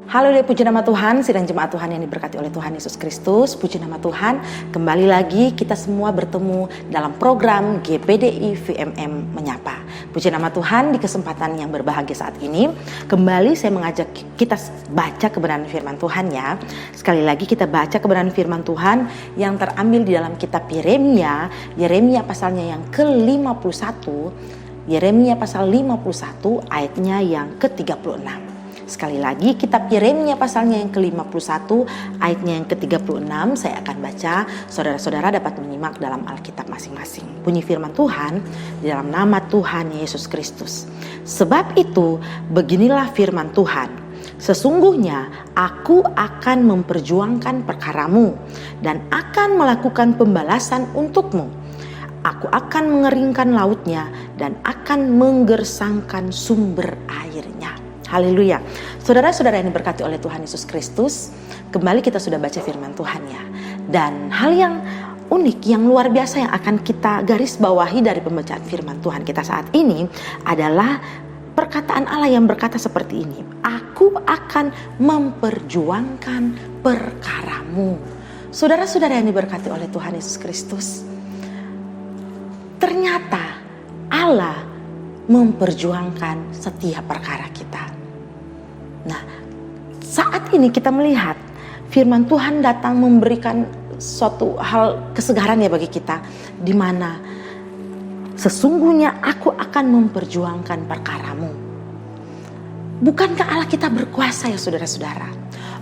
Halo deh, puji nama Tuhan, sidang jemaat Tuhan yang diberkati oleh Tuhan Yesus Kristus. Puji nama Tuhan, kembali lagi kita semua bertemu dalam program GPDI VMM Menyapa. Puji nama Tuhan, di kesempatan yang berbahagia saat ini, kembali saya mengajak kita baca kebenaran firman Tuhan ya. Sekali lagi kita baca kebenaran firman Tuhan yang terambil di dalam kitab Yeremia pasalnya yang ke-51, Yeremia pasal 51 ayatnya yang ke-36. Sekali lagi kitab Yeremia pasalnya yang ke-51 ayatnya yang ke-36 saya akan baca, saudara-saudara dapat menyimak dalam Alkitab masing-masing. Bunyi firman Tuhan di dalam nama Tuhan Yesus Kristus. Sebab itu beginilah firman Tuhan, sesungguhnya aku akan memperjuangkan perkaramu dan akan melakukan pembalasan untukmu. Aku akan mengeringkan lautnya dan akan menggersangkan sumber airnya. Haleluya. Saudara-saudara yang diberkati oleh Tuhan Yesus Kristus, kembali kita sudah baca firman Tuhan ya. Dan hal yang unik, yang luar biasa yang akan kita garis bawahi dari pembacaan firman Tuhan kita saat ini adalah perkataan Allah yang berkata seperti ini. Aku akan memperjuangkan perkaramu. Saudara-saudara yang diberkati oleh Tuhan Yesus Kristus, ternyata Allah memperjuangkan setiap perkara kita. Nah, saat ini kita melihat firman Tuhan datang memberikan suatu hal kesegaran ya bagi kita, di mana sesungguhnya aku akan memperjuangkan perkaramu. Bukankah Allah kita berkuasa ya saudara-saudara?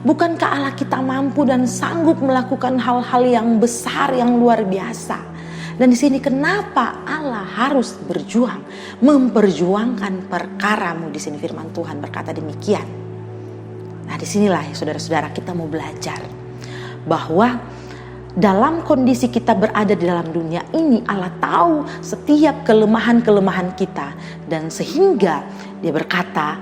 Bukankah Allah kita mampu dan sanggup melakukan hal-hal yang besar, yang luar biasa? Dan di sini kenapa Allah harus berjuang, memperjuangkan perkaramu? Di sini firman Tuhan berkata demikian. Nah, disinilah ya saudara-saudara kita mau belajar bahwa dalam kondisi kita berada di dalam dunia ini, Allah tahu setiap kelemahan-kelemahan kita, dan sehingga Dia berkata,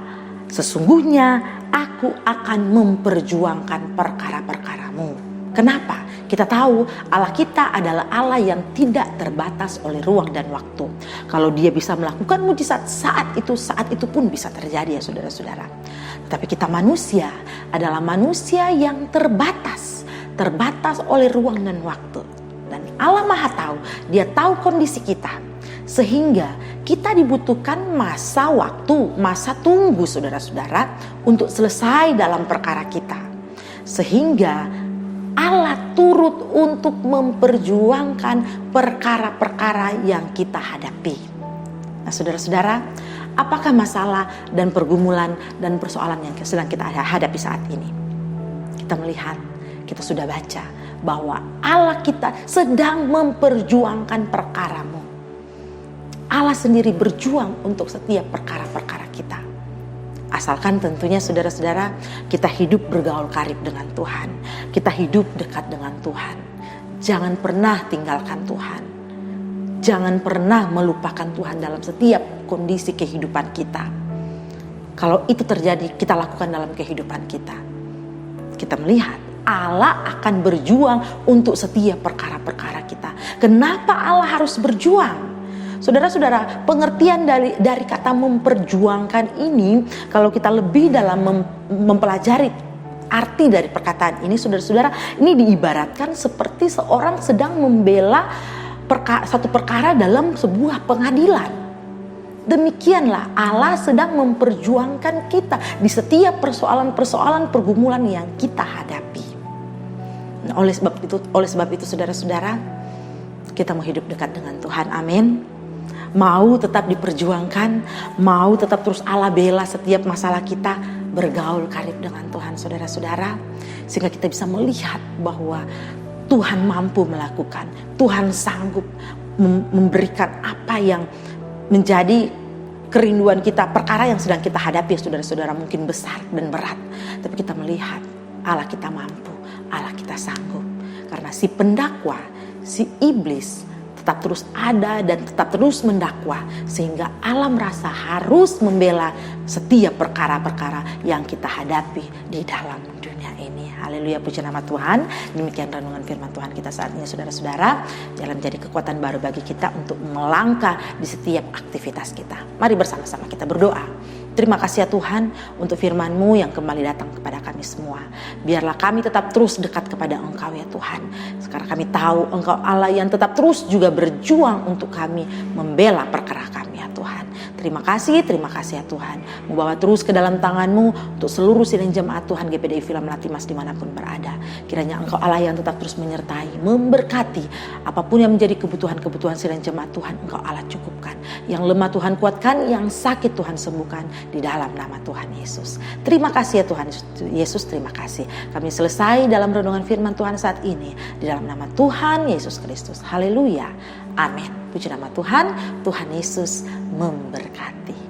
sesungguhnya aku akan memperjuangkan perkara-perkaramu. Kenapa? Kita tahu Allah kita adalah Allah yang tidak terbatas oleh ruang dan waktu. Kalau Dia bisa melakukan mujizat saat itu pun bisa terjadi ya saudara-saudara. Tapi kita manusia adalah manusia yang terbatas oleh ruang dan waktu. Dan Allah Maha tahu, Dia tahu kondisi kita. Sehingga kita dibutuhkan masa waktu, masa tunggu saudara-saudara untuk selesai dalam perkara kita. Sehingga Allah turut untuk memperjuangkan perkara-perkara yang kita hadapi. Nah saudara-saudara, apakah masalah dan pergumulan dan persoalan yang sedang kita hadapi saat ini? Kita melihat, kita sudah baca bahwa Allah kita sedang memperjuangkan perkaramu. Allah sendiri berjuang untuk setiap perkara-perkara kita. Asalkan tentunya saudara-saudara kita hidup bergaul karib dengan Tuhan. Kita hidup dekat dengan Tuhan. Jangan pernah tinggalkan Tuhan. Jangan pernah melupakan Tuhan dalam setiap kondisi kehidupan kita. Kalau itu terjadi, kita lakukan dalam kehidupan kita. Kita melihat Allah akan berjuang untuk setiap perkara-perkara kita. Kenapa Allah harus berjuang? Saudara-saudara, pengertian dari kata memperjuangkan ini, kalau kita lebih dalam mempelajari arti dari perkataan ini, saudara-saudara, ini diibaratkan seperti seorang sedang membela satu perkara dalam sebuah pengadilan. Demikianlah Allah sedang memperjuangkan kita di setiap persoalan-persoalan pergumulan yang kita hadapi. Nah, oleh sebab itu saudara-saudara, kita mau hidup dekat dengan Tuhan. Amin. Mau tetap diperjuangkan, mau tetap terus Allah bela setiap masalah kita, bergaul karib dengan Tuhan saudara-saudara, sehingga kita bisa melihat bahwa Tuhan mampu melakukan, Tuhan sanggup memberikan apa yang menjadi kerinduan kita, perkara yang sedang kita hadapi saudara-saudara mungkin besar dan berat, tapi kita melihat Allah kita mampu, Allah kita sanggup, karena si pendakwa, si iblis tetap terus ada dan tetap terus mendakwa, sehingga Allah merasa harus membela setiap perkara-perkara yang kita hadapi di dalam dunia ini. Haleluya, puji nama Tuhan. Demikian renungan firman Tuhan kita saat ini saudara-saudara. Jangan menjadi kekuatan baru bagi kita untuk melangkah di setiap aktivitas kita. Mari bersama-sama kita berdoa. Terima kasih ya Tuhan untuk firman-Mu yang kembali datang kepada kami semua. Biarlah kami tetap terus dekat kepada Engkau ya Tuhan. Sekarang kami tahu Engkau Allah yang tetap terus juga berjuang untuk kami, membela perkara kami ya Tuhan. Terima kasih ya Tuhan. Membawa terus ke dalam tangan-Mu untuk seluruh sidang jemaat Tuhan GPDI Villa Melati Mas dimanapun berada. Kiranya Engkau Allah yang tetap terus menyertai, memberkati apapun yang menjadi kebutuhan-kebutuhan sidang jemaat Tuhan, Engkau Allah cukupkan. Yang lemah Tuhan kuatkan, yang sakit Tuhan sembuhkan di dalam nama Tuhan Yesus. Terima kasih ya Tuhan Yesus, terima kasih. Kami selesai dalam renungan firman Tuhan saat ini di dalam nama Tuhan Yesus Kristus. Haleluya. Amin. Puji nama Tuhan. Tuhan Yesus memberkati.